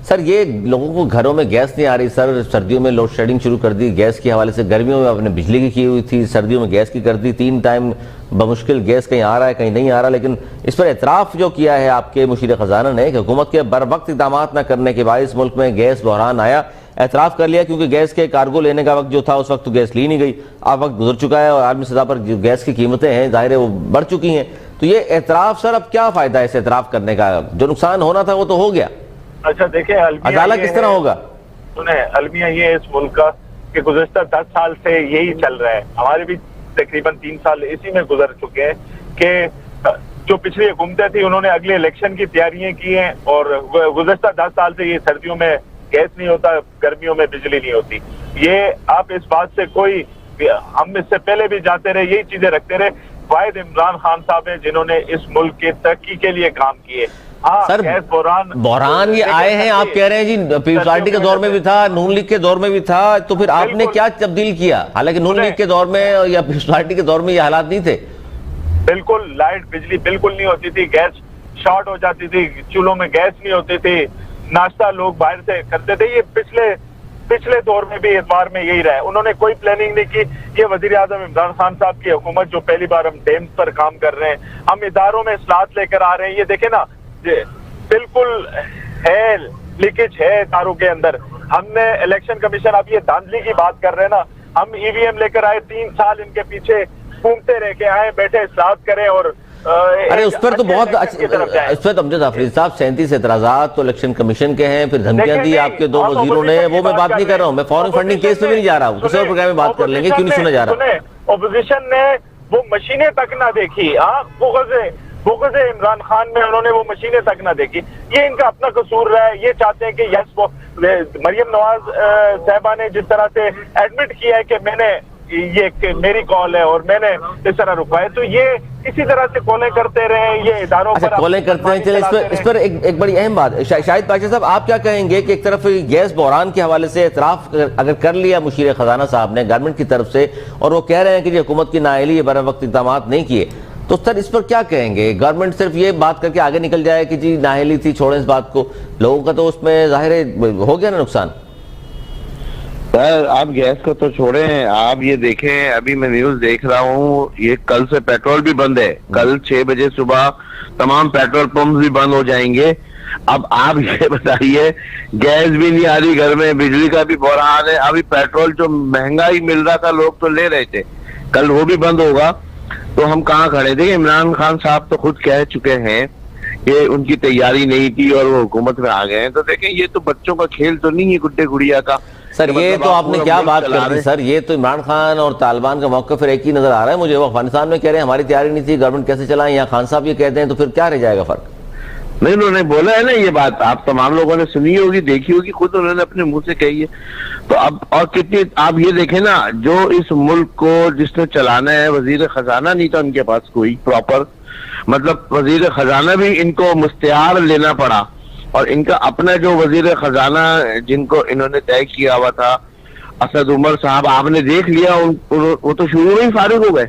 सर ये लोगों को घरों में गैस नहीं आ रही सर, सर्दियों में लोड शेडिंग शुरू कर दी गैस के हवाले से, गर्मियों में आपने बिजली की हुई थी, सर्दियों में गैस की कर दी, 3 टाइम बमुश्किल गैस कहीं आ रहा है कहीं नहीं आ रहा। लेकिन इस पर एतराफ़ जो किया है आपके मुशीर खजाना ने कि हुकूमत के बर वक्त इक़दाम न करने के बायस मुल्क में गैस बहरान आया, एतराफ़ कर लिया क्योंकि गैस के कार्गो लेने का वक्त जो था उस वक्त तो गैस ली नहीं गई, अब वक्त गुजर चुका है और आलमी सतह पर जो गैस की कीमतें हैं जाहिर है वो बढ़ चुकी हैं। तो ये एतराफ़ सर, अब क्या फ़ायदा है इस एतराफ़ करने का? जो नुकसान होना था वो तो हो गया। अच्छा देखिए, अदालत किस तरह होगा? सुने, अलमिया ये इस मुल्क का कि गुज़श्ता 10 साल से यही चल रहा है, हमारे भी तकरीबन 3 साल इसी में गुजर चुके हैं कि जो पिछली हुकूमतें थी उन्होंने अगले इलेक्शन की तैयारियां की हैं और गुज़श्ता 10 साल से ये सर्दियों में गैस नहीं होता, गर्मियों में बिजली नहीं होती। ये आप इस बात से कोई, हम इससे पहले भी जाते रहे, यही चीजें रखते रहे। वाहिद इमरान खान साहब हैं जिन्होंने इस मुल्क के तरक्की के लिए काम किए। सर बहरान ये आए हैं, आप कह रहे हैं जी पीपल्स पार्टी के दौर में भी था, नून लीग के दौर में भी था, तो फिर आपने क्या तब्दील किया? हालांकि नून लीग के दौर में या पीपल्स पार्टी के दौर में ये हालात नहीं थे। बिल्कुल लाइट बिजली बिल्कुल नहीं होती थी, गैस शॉर्ट हो जाती थी, चूल्हों में गैस नहीं होती थी, नाश्ता लोग बाहर से करते थे। ये पिछले दौर में भी इतवार में यही रहा। उन्होंने कोई प्लानिंग नहीं की। ये वजीर आजम इमरान खान साहब की हुकूमत जो पहली बार हम डैम्स पर काम कर रहे हैं, हम इदारों में इस्लाहत लेकर आ रहे हैं, ये देखे ना बिल्कुल है लीकेज है इदारों के अंदर। हमने इलेक्शन कमीशन, अब ये धांधली की बात कर रहे हैं ना, हम ईवीएम लेकर आए, 3 साल इनके पीछे घूमते रह के आए, बैठे इस्लाहत करें और अरे उस पर तो बहुत इस पर अमजद आफरीदी साहब 37 एतराजात तो इलेक्शन कमीशन के हैं, फिर धमकियां दी आपके 2 वजीरों ने, वो मैं बात नहीं कर रहा हूँ, मैं फॉरेन फंडिंग केस में भी नहीं जा रहा हूँ, किसी और प्रोग्राम में बात कर लेंगे, क्यों नहीं सुना जा रहा। ऑपोजिशन ने वो मशीनें तक ना देखी, बुग़्ज़ इमरान खान में उन्होंने वो मशीनें तक ना देखी। ये इनका अपना कसूर रहा है। ये चाहते हैं कि मरियम नवाज साहबा ने जिस तरह से एडमिट किया है कि मैंने ये मेरी कॉल है और मैंने इस तरह रुका है, तो ये इसी तरह से कॉलें करते रहे, ये इदारों पर कॉलें करते हैं। चलिए इस पर एक बड़ी अहम बात, शाहिद पाशा साहब आप क्या कहेंगे कि एक तरफ गैस बहरान के हवाले से एतराफ अगर कर लिया मुशीर खजाना साहब ने गवर्नमेंट की तरफ से, और वो कह रहे हैं कि हुकूमत की नाअहली ये बर वक्त इक़दाम नहीं किए, तो सर इस पर क्या कहेंगे? गवर्नमेंट सिर्फ ये बात करके आगे निकल जाए कि जी नाअहली थी, छोड़ें इस बात को, लोगों का तो उसमें जाहिर हो गया ना नुकसान। सर आप गैस को तो छोड़ें, आप ये देखें, अभी मैं न्यूज देख रहा हूँ, ये कल से पेट्रोल भी बंद है, कल 6 बजे सुबह तमाम पेट्रोल पंप भी बंद हो जाएंगे। अब आप ये बताइए, गैस भी नहीं आ रही घर में, बिजली का भी बहरान है, अभी पेट्रोल जो महंगाई मिल रहा था लोग तो ले रहे थे, कल वो भी बंद होगा, तो हम कहाँ खड़े? देखिए इमरान खान साहब तो खुद कह चुके हैं कि उनकी तैयारी नहीं थी और वो हुकूमत में आ गए हैं। तो देखें ये तो बच्चों का खेल तो नहीं है, गुड्डे गुड़िया का। सर ये तो आपने क्या बात कर दी सर, ये तो इमरान खान और तालिबान का मौक़िफ़ फिर एक ही नजर आ रहा है मुझे। वो अफगानिस्तान में कह रहे हैं हमारी तैयारी नहीं थी, गवर्नमेंट कैसे चलाएं, यहाँ खान साहब ये कहते हैं, तो फिर क्या रह जाएगा फर्क? नहीं, उन्होंने बोला है ना ये बात, आप तमाम लोगों ने सुनी होगी, देखी होगी, खुद उन्होंने अपने मुंह से कही है। तो अब और कितनी आप ये देखें ना, जो इस मुल्क को जिसने चलाना है, वजीर खजाना नहीं था उनके पास कोई प्रॉपर, मतलब वजीर खजाना भी इनको मुस्तियार लेना पड़ा, और इनका अपना जो वजीर खजाना जिनको इन्होंने तय किया हुआ था असद उमर साहब, आपने देख लिया वो तो शुरू में ही फारिग हो गए,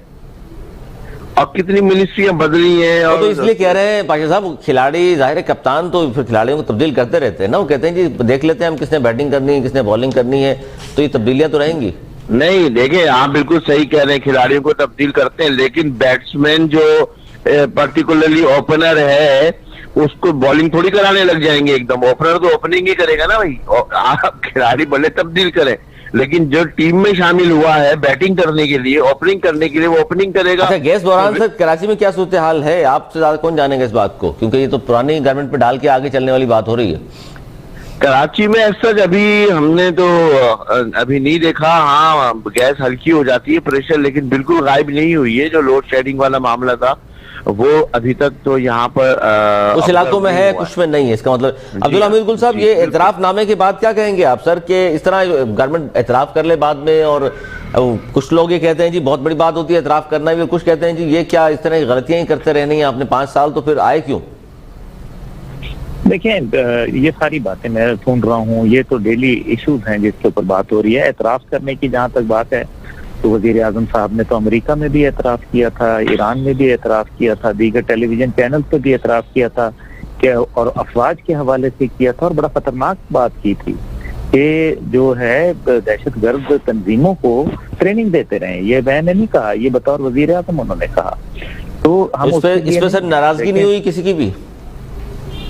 और कितनी मिनिस्ट्रियां बदली हैं। और तो इसलिए कह रहे हैं पाशा साहब, खिलाड़ी जाहिर कप्तान तो फिर खिलाड़ियों को तब्दील करते रहते हैं ना, वो कहते हैं जी देख लेते हैं हम किसने बैटिंग करनी है, किसने बॉलिंग करनी है, तो ये तब्दीलियां तो रहेंगी। नहीं देखिए, आप बिल्कुल सही कह रहे हैं, खिलाड़ियों को तब्दील करते हैं, लेकिन बैट्समैन जो पर्टिकुलरली ओपनर है उसको बॉलिंग थोड़ी कराने लग जाएंगे एकदम। ओपनर तो ओपनिंग ही करेगा ना भाई, आप खिलाड़ी भले तब्दील करें, लेकिन जो टीम में शामिल हुआ है बैटिंग करने के लिए, ओपनिंग करने के लिए, वो ओपनिंग करेगा। अच्छा, गैस बहरान से कराची में क्या सूरत हाल है, आपसे ज्यादा कौन जानेगा इस बात को, क्योंकि ये तो पुरानी गवर्नमेंट पे डाल के आगे चलने वाली बात हो रही है। कराची में ऐसा अभी हमने तो अभी नहीं देखा। हाँ, गैस हल्की हो जाती है प्रेशर, लेकिन बिल्कुल गायब नहीं हुई है। जो लोड शेडिंग वाला मामला था वो अभी तक तो यहाँ पर कुछ इलाकों में है, कुछ में नहीं है। इसका मतलब अब्दुल हमीद गुल साहब, ये एतराफ नामे के बाद क्या कहेंगे आप सर, कि इस तरह गवर्नमेंट एतराफ कर ले बाद में, और कुछ लोग ये कहते हैं जी बहुत बड़ी बात होती है एतराफ करना भी, और कुछ कहते हैं जी ये क्या इस तरह की गलतियां ही करते रहनी है आपने 5 साल, तो फिर आए क्यों? देखिए, ये सारी बातें मैं सुन रहा हूँ, ये तो डेली इश्यूज हैं जिसके ऊपर बात हो रही है। एतराफ करने की जहाँ तक बात है तो वजीर आजम साहब ने तो अमेरिका में भी एतराफ किया था, ईरान में भी एतराफ किया था, दीगर टेलीविजन चैनल पे भी एतराफ किया था कि, और अफवाज के हवाले से किया था, और बड़ा खतरनाक बात की थी कि जो है दहशतगर्द तंजीमों को ट्रेनिंग देते रहे। ये मैंने नहीं कहा, ये बतौर वजीर आजम उन्होंने कहा। तो हम इस पे सर नाराजगी नहीं हुई किसी की भी?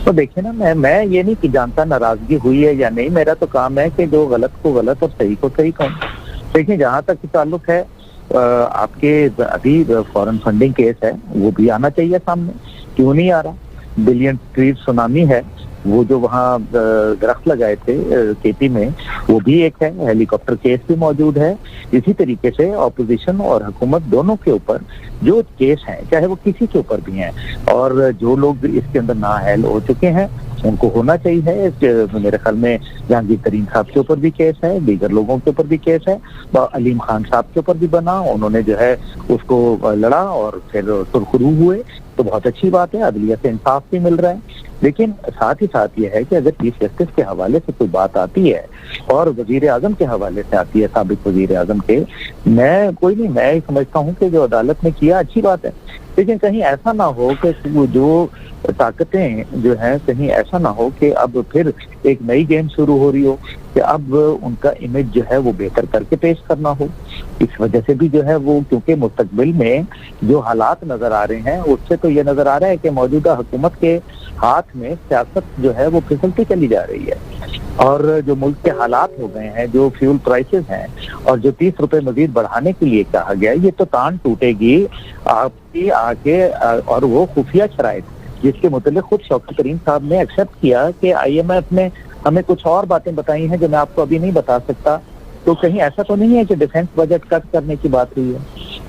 तो देखिए ना, मैं ये नहीं कि जानता नाराजगी हुई है या नहीं, मेरा तो काम है कि जो गलत को गलत और सही को सही कहूँ। देखिए, जहाँ तक ताल्लुक है आपके अभी फॉरेन फंडिंग केस है, वो भी आना चाहिए सामने, क्यों नहीं आ रहा? बिलियन ट्रीज सुनामी है, वो जो वहाँ दरख्त लगाए थे केपी में, वो भी एक है। हेलीकॉप्टर केस भी मौजूद है। इसी तरीके से ऑपोजिशन और हुकूमत दोनों के ऊपर जो केस हैं, चाहे वो किसी के ऊपर भी हैं, और जो लोग इसके अंदर नाअहल हो चुके हैं उनको होना चाहिए। मेरे ख्याल में जहांगीर तरीन साहब के ऊपर भी केस है, दीगर लोगों के ऊपर भी केस है, अलीम खान साहब के ऊपर भी बना, उन्होंने जो है उसको लड़ा और फिर सुरखरू हुए, तो बहुत अच्छी बात है, अदलिया से इंसाफ भी मिल रहा है। लेकिन साथ ही साथ ये है कि अगर चीफ जस्टिस के हवाले से कोई बात आती है और वजीर आजम के हवाले से आती है, साबिक वजीर आजम के, मैं समझता हूँ कि जो अदालत ने किया अच्छी बात है, लेकिन कहीं ऐसा ना हो कि जो ताकतें जो हैं, कहीं ऐसा ना हो कि अब फिर एक नई गेम शुरू हो रही हो कि अब उनका इमेज जो है वो बेहतर करके पेश करना हो। इस वजह से भी जो है वो, क्योंकि मुस्तकबिल में जो हालात नजर आ रहे हैं उससे तो ये नजर आ रहा है कि मौजूदा हुकूमत के हाथ में सियासत जो है वो फिसलती चली जा रही है, और जो मुल्क के हालात हो गए हैं, जो फ्यूल प्राइसेस हैं, और जो 30 रुपए मजीद बढ़ाने के लिए कहा गया, ये तो तान टूटेगी आपकी आके, और वो खुफिया शराइत जिसके मुतालिक खुद शौकत तरीन साहब ने एक्सेप्ट किया कि IMF ने हमें कुछ और बातें बताई हैं जो मैं आपको अभी नहीं बता सकता। तो कहीं ऐसा तो नहीं है कि डिफेंस बजट कट करने की बात हुई है,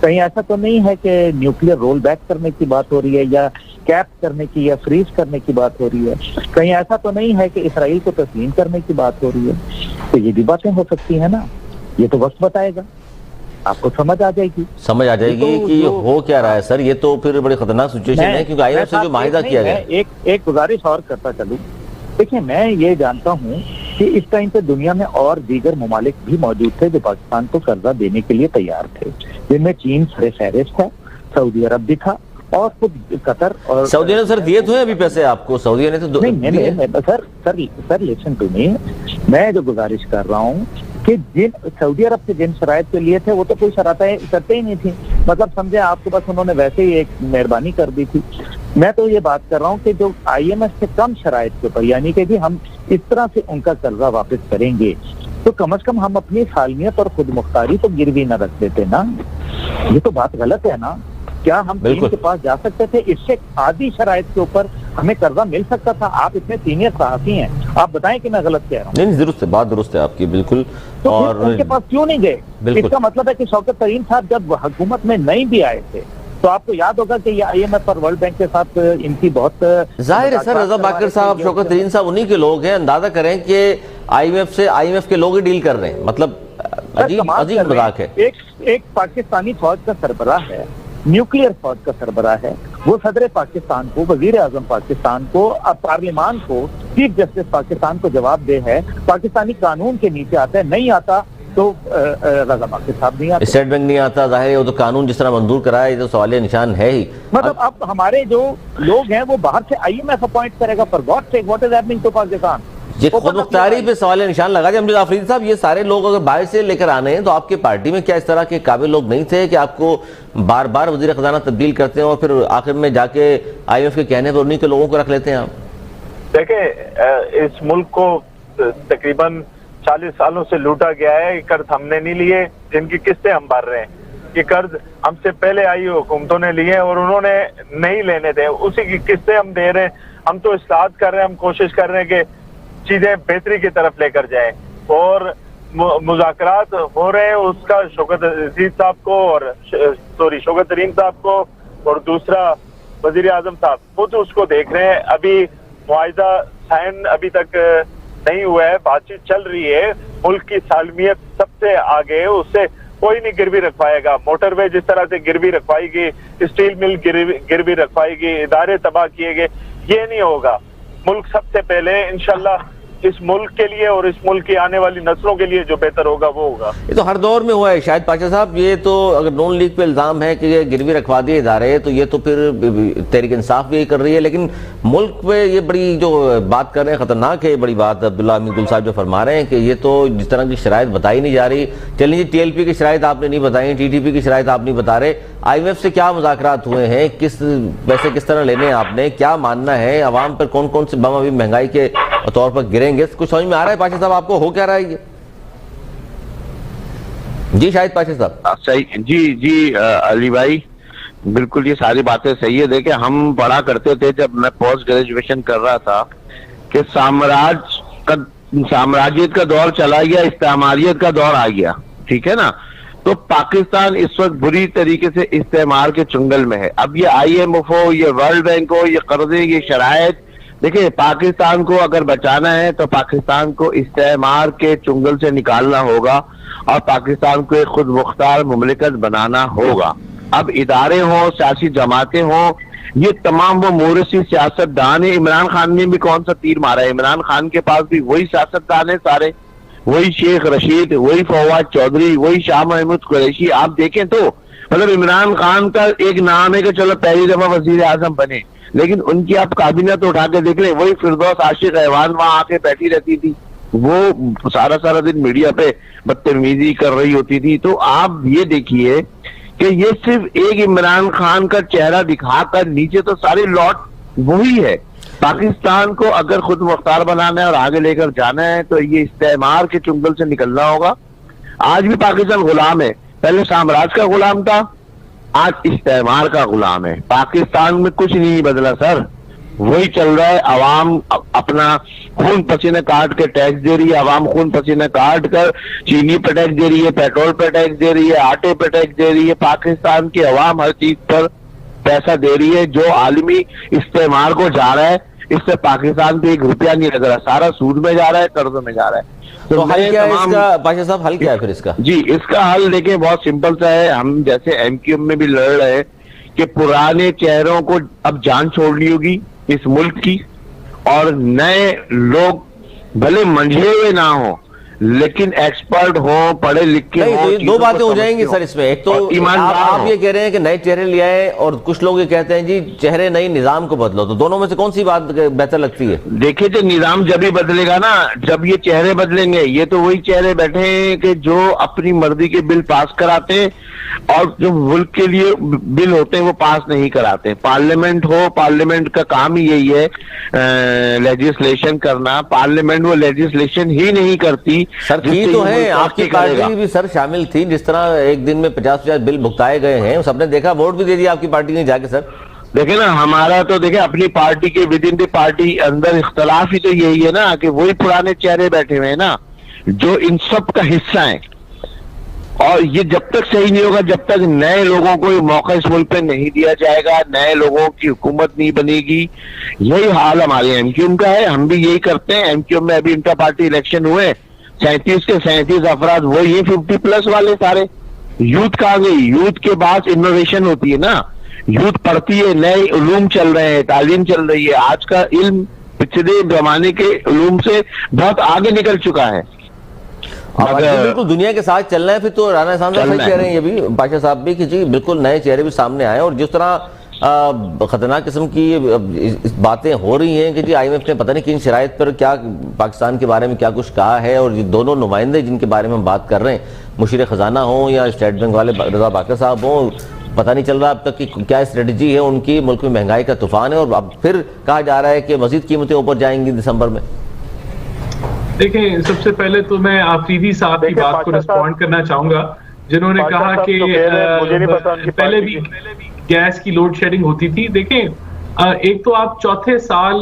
कहीं ऐसा तो नहीं है कि न्यूक्लियर रोल बैक करने की बात हो रही है, या कैप करने की या फ्रीज करने की बात हो रही है, कहीं ऐसा तो नहीं है कि इसराइल को तस्लीम करने की बात हो रही है। तो ये भी बातें हो सकती है ना, ये तो वक्त बताएगा, आपको समझ आ जाएगी कि हो क्या रहा है सर। ये तो फिर बड़ी खतरनाक सिचुएशन है, क्योंकि IMF से जो माहिदा किया गया। एक गुजारिश और करता चलूं, देखिए मैं ये जानता हूँ कि इस टाइम पे दुनिया में और दीगर ममालिक भी मौजूद थे जो पाकिस्तान को कर्जा देने के लिए तैयार थे, जिनमें चीन सरे फहरिस्त था, सऊदी अरब भी था, और खुद कतर और सऊदी ने सर दिए तो हैं अभी पैसे आपको, सऊदी ने तो नहीं सर लिसन टू मी, मैं जो गुजारिश कर रहा हूँ कि जिन सऊदी अरब से जिन शराइत के लिए थे वो तो कोई शर्तें ही नहीं थी, मतलब समझे आपको, बस उन्होंने वैसे ही एक मेहरबानी कर दी थी। मैं तो ये बात कर रहा हूँ कि जो IMF से कम शराइत के ऊपर, यानी कि हम इस तरह से उनका कर्जा वापस करेंगे, तो कम से कम हम अपनी सालमियत और खुद मुख्तारी तो गिरवी न रख देते ना। ये तो बात गलत है ना। क्या हम चीन के पास जा सकते थे? इससे आधी शराइत के ऊपर हमें कर्जा मिल सकता था। आप इतने सीनियर सहाफी हैं, आप बताएं कि मैं गलत कह रहा हूँ? नहीं, दुरुस्त है, बात दुरुस्त है आपकी बिल्कुल। तो और उनके पास क्यों नहीं गए? इसका मतलब है कि शौकत तरीन साहब जब हुकूमत में नहीं भी आए थे, तो आपको याद होगा कि ये IMF और वर्ल्ड बैंक के साथ इनकी बहुत जाहिर है सर, रजा बाकर साहब, शौकत तरीन साहब उन्हीं के लोग हैं। अंदाजा करें कि IMF के लोग ही डील कर रहे हैं, मतलब अजीब मजाक है। एक पाकिस्तानी फौज का सरबराह है, न्यूक्लियर फौज का सरबराह है, वो सदर पाकिस्तान को, वजीर आजम पाकिस्तान को, अब पार्लियामान को, चीफ जस्टिस पाकिस्तान को जवाब दे है, पाकिस्तानी कानून के नीचे आता है, नहीं आता तो रजा बाकर साहब नहीं आते, स्टेट बैंक नहीं आता, जाहिर है वो तो कानून जिस तरह मंजूर करा है, ये तो सवालिया निशान है ही। मतलब अब हमारे जो लोग हैं वो बाहर से IMF अपॉइंट करेगा, for God sake what is happening to Pakistan? ये खुद मुख्तारी पे सवाल निशान लगा दिया। अमजद आफरीदी साहब, ये सारे लोग अगर बाहर से लेकर आने हैं तो आपके पार्टी में क्या इस तरह के काबिल लोग नहीं थे कि आपको बार बार वजीर खजाना तब्दील करते हैं और फिर आखिर में जाके IMF के कहने पर उन्हीं के लोगों को रख लेते हैं आप? देखें, इस मुल्क को तकरीबन 40 सालों से लूटा गया है। कर्ज हमने नहीं लिए, जिनकी किस्तें हम भर रहे हैं। ये कर्ज हमसे पहले आई हुकूमतों ने लिए और उन्होंने नहीं लेने थे, उसी की किस्तें हम दे रहे हैं। हम तो इस्लाहत कर रहे हैं, हम कोशिश कर रहे हैं कि चीजें बेहतरी की तरफ लेकर जाएं, और मुज़ाकरात हो रहे हैं उसका शौकत तरीन साहब को और दूसरा वजीर आजम साहब खुद उसको देख रहे हैं। अभी मुआहिदा साइन अभी तक नहीं हुआ है, बातचीत चल रही है। मुल्क की सालमियत सबसे आगे है, उससे कोई नहीं गिरवी रखवाएगा। मोटरवे जिस तरह से गिरवी रखवाएगी, स्टील मिल गिरवी रखवाएगी, इदारे तबाह किए गए, ये नहीं होगा। मुल्क सबसे पहले इंशाल्लाह इस मुल्क के लिए और इस मुल्क की आने वाली नस्लों के लिए जो बेहतर होगा वो होगा। ये तो हर दौर में हुआ है शायद पाशा साहब। ये तो अगर नून लीग पे इल्जाम है कि ये गिरवी रखवा दिए इदारे, तो ये तो फिर तहरीक इंसाफ भी यही कर रही है। लेकिन मुल्क पे ये बड़ी जो बात कर रहे हैं खतरनाक है, बड़ी बात अब्दुल्ला अमीन गुल साहब जो फरमा रहे हैं कि ये तो जिस तरह की शराइत बताई नहीं जा रही। चलिए TLP की शराइत आपने नहीं बताई, TTP की शराइत आप नहीं बता रहे, IMF से क्या मुज़ाकरात हुए हैं, पैसे किस तरह लेने हैं आपने, क्या मानना है, अवाम पर कौन कौन से बम अभी महंगाई के तौर पर गिरेंगे, कुछ समझ में आ रहा है पाशा साहब आपको, हो क्या रहा है ये? जी शाहिद पाशा साहब। सही जी अली भाई, बिल्कुल ये सारी बातें सही है। देखिए हम पढ़ा करते थे जब मैं पोस्ट ग्रेजुएशन कर रहा था कि साम्राज्यत का दौर चला गया, इस्तेमारियत का दौर आ गया, ठीक है ना। तो पाकिस्तान इस वक्त बुरी तरीके से इस्तेमार के चुंगल में है। अब ये IMF हो, ये वर्ल्ड बैंक हो, ये कर्जे, ये शराइत, देखिए पाकिस्तान को अगर बचाना है तो पाकिस्तान को इस्तेमार के चुंगल से निकालना होगा और पाकिस्तान को एक खुद मुख्तार मुमलिकत बनाना होगा। अब इदारे हों, सियासी जमातें हों, ये तमाम वो मोरसी सियासतदान है। इमरान खान ने भी कौन सा तीर मारा है? इमरान खान के पास भी वही सियासतदान है सारे, वही शेख रशीद, वही फवाद चौधरी, वही शाह महमूद कुरैशी। आप देखें तो मतलब इमरान खान का एक नाम है कि चलो पहली दफा वजीर आजम बने, लेकिन उनकी आप काबिना तो उठा के देख लें, वही फिरदौस आशिक रहमान वहां आके बैठी रहती थी, वो सारा दिन मीडिया पे बदतमीजी कर रही होती थी। तो आप ये देखिए कि ये सिर्फ एक इमरान खान का चेहरा दिखाकर नीचे तो सारी लॉट वही है। पाकिस्तान को अगर खुद मुख्तार बनाना है और आगे लेकर जाना है तो ये इस्तेमार के चुंगल से निकलना होगा। आज भी पाकिस्तान गुलाम है, पहले साम्राज्य का गुलाम था, आज इस्तेमार का गुलाम है। पाकिस्तान में कुछ नहीं बदला सर, वही चल रहा है। अवाम अपना खून पसीने काट के टैक्स दे रही है, अवाम खून पसीने काट कर चीनी पे टैक्स दे रही है, पेट्रोल पे टैक्स दे रही है, आटे पे टैक्स दे रही है। पाकिस्तान की अवाम हर चीज पर पैसा दे रही है। जो आलमी इस्तेमार को जा रहा है, इससे पाकिस्तान पे एक रुपया नहीं लग रहा, सारा सूद में जा रहा है, कर्ज में जा रहा है। तो हल क्या है इसका पाशा साहब, हल क्या है फिर इसका? जी इसका हल देखिए बहुत सिंपल सा है। हम जैसे MQM में भी लड़ रहे हैं कि पुराने चेहरों को अब जान छोड़नी होगी इस मुल्क की, और नए लोग भले मंझे हुए ना हो लेकिन एक्सपर्ट हो, पढ़े लिखे हो। तो ये दो बातें हो जाएंगी सर इसमें। एक तो आप ये कह रहे हैं कि नए चेहरे ले आए, और कुछ लोग ये कहते हैं जी चेहरे नई निजाम को बदलो। तो दोनों में से कौन सी बात बेहतर लगती है? देखिए जो निजाम जब ही बदलेगा ना, जब ये चेहरे बदलेंगे। ये तो वही चेहरे बैठे हैं कि जो अपनी मर्जी के बिल पास कराते हैं और जो मुल्क के लिए बिल होते हैं वो पास नहीं कराते। पार्लियामेंट हो, पार्लियामेंट का काम ही यही है लेजिस्लेशन करना। पार्लियामेंट वो लेजिस्लेशन ही नहीं करती। सर की तो है, आपकी पार्टी भी सर शामिल थी, जिस तरह एक दिन में 50-50 बिल भुगताए गए हैं, सबने देखा, वोट भी दे दिया आपकी पार्टी ने जाके। सर देखे ना, हमारा तो देखे अपनी पार्टी के विद इन द पार्टी अंदर इख्तलाफ ही तो यही है ना कि वही पुराने चेहरे बैठे हुए हैं ना जो इन सब का हिस्सा है। और ये जब तक सही नहीं होगा, जब तक नए लोगों को ये मौका इस मुल्क पे नहीं दिया जाएगा, नए लोगों की हुकूमत नहीं बनेगी। यही हाल हमारे MQM का है, हम भी यही करते हैं। MQM में अभी इंटर पार्टी इलेक्शन हुए, 37 के 37 अफराद वही 50+ वाले सारे। यूथ कहाँ गई? यूथ के पास इनोवेशन होती है ना, यूथ पढ़ती है, नए उलूम चल रहे हैं, तालीम चल रही है। आज का इल्म पिछले जमाने के उलूम से बहुत आगे निकल चुका है। बिल्कुल दुनिया के साथ चलना है। फिर तो राना साहब सही कह रहे हैं ये भी, पाशा साहब भी, कि जी बिल्कुल नए चेहरे भी सामने आए। और जिस तरह खतरनाक किस्म की बातें हो रही हैं कि जी IMF ने पता नहीं किन शराइत पर क्या पाकिस्तान के बारे में क्या कुछ कहा है, और ये दोनों नुमाइंदे जिनके बारे में हम बात कर रहे हैं, मुशीर खजाना हो या स्टेट बैंक वाले रजा बाकर साहब हो, पता नहीं चल रहा अब तक कि क्या स्ट्रेटजी है उनकी। मुल्क में महंगाई का तूफान है, और अब फिर कहा जा रहा है कि मजीद कीमतें ऊपर जाएंगी दिसंबर में। देखें, सबसे पहले तो मैं आफरीदी साहब की बात को रिस्पॉन्ड करना चाहूंगा, जिन्होंने कहा कि पहले भी गैस की लोड शेडिंग होती थी। देखें, एक तो आप चौथे साल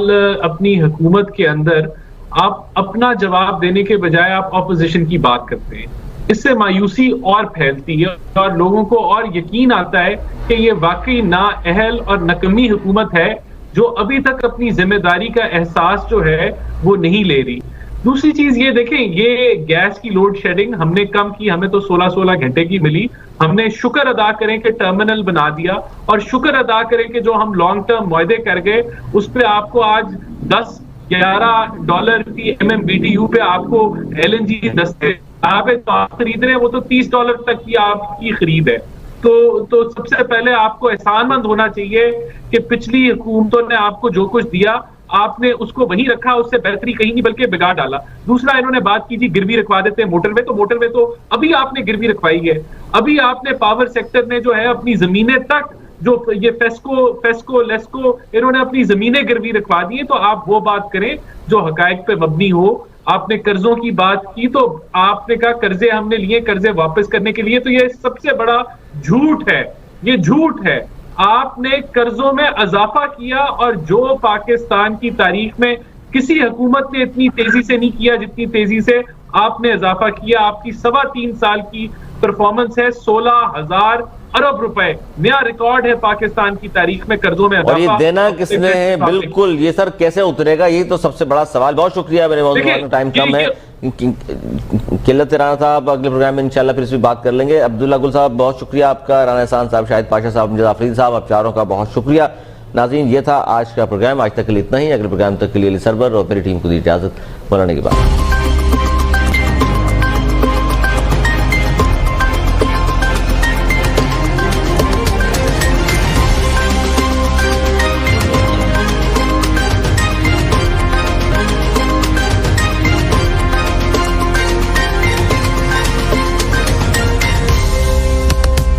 अपनी हुकूमत के अंदर आप अपना जवाब देने के बजाय आप ऑपोजिशन की बात करते हैं। इससे मायूसी और फैलती है और लोगों को और यकीन आता है कि ये वाकई नाअहल और नकमी हुकूमत है जो अभी तक अपनी जिम्मेदारी का एहसास जो है वो नहीं ले रही। दूसरी चीज ये देखें, ये गैस की लोड शेडिंग हमने कम की, हमें तो 16-16 घंटे की मिली। हमने शुक्र अदा करें कि टर्मिनल बना दिया और शुक्र अदा करें कि जो हम लॉन्ग टर्म मुआहदे कर गए उस पर आपको आज $10-11 की MMBTU पे आपको LNG दस्ते तो आप खरीद रहे हैं, वो तो $30 तक की आपकी खरीद है। तो सबसे पहले आपको एहसानमंद होना चाहिए कि पिछली हुकूमतों ने आपको जो कुछ दिया आपने उसको वहीं रखा, उससे बेहतरी कहीं नहीं बल्कि बिगाड़ डाला। दूसरा, इन्होंने बात की थी गिरवी रखवा देते हैं मोटरवे तो अभी आपने गिरवी रखवाई है। अभी आपने पावर सेक्टर ने जो है अपनी जमीनें तक, जो ये फेस्को लेस्को इन्होंने अपनी जमीनें गिरवी रखवा दी है। तो आप वो बात करें जो हकायक पे मबनी हो। आपने कर्जों की बात की तो आपने कहा कर्जे हमने लिए कर्जे वापस करने के लिए, तो ये सबसे बड़ा झूठ है, ये झूठ है। आपने कर्जों में इजाफा किया और जो पाकिस्तान की तारीख में किसी हुकूमत ने इतनी तेजी से नहीं किया जितनी तेजी से आपने इजाफा किया। आपकी 3.25 साल की परफॉर्मेंस है 16,000 अरब रुपए, नया रिकॉर्ड है पाकिस्तान की तारीख में कर्जों में। और ये देना किसने है? बिल्कुल, ये सर कैसे उतरेगा, यही तो सबसे बड़ा सवाल। बहुत शुक्रिया, मेरे बहुत टाइम कम है। किल्लत राना साहब अगले प्रोग्राम में इंशाल्लाह फिर इस पर बात कर लेंगे। अब्दुल्ला गुल साहब बहुत शुक्रिया आपका, राना एहसान साहब, शाहिद पाशा साहब, मुजद आफरीन साहब, आप चारों का बहुत शुक्रिया। नाज़रीन, ये था आज का प्रोग्राम। आज तक के लिए इतना ही। अगले प्रोग्राम तक के लिए अली सरवर और मेरी टीम को दी इजाजत। मौलाना की बात।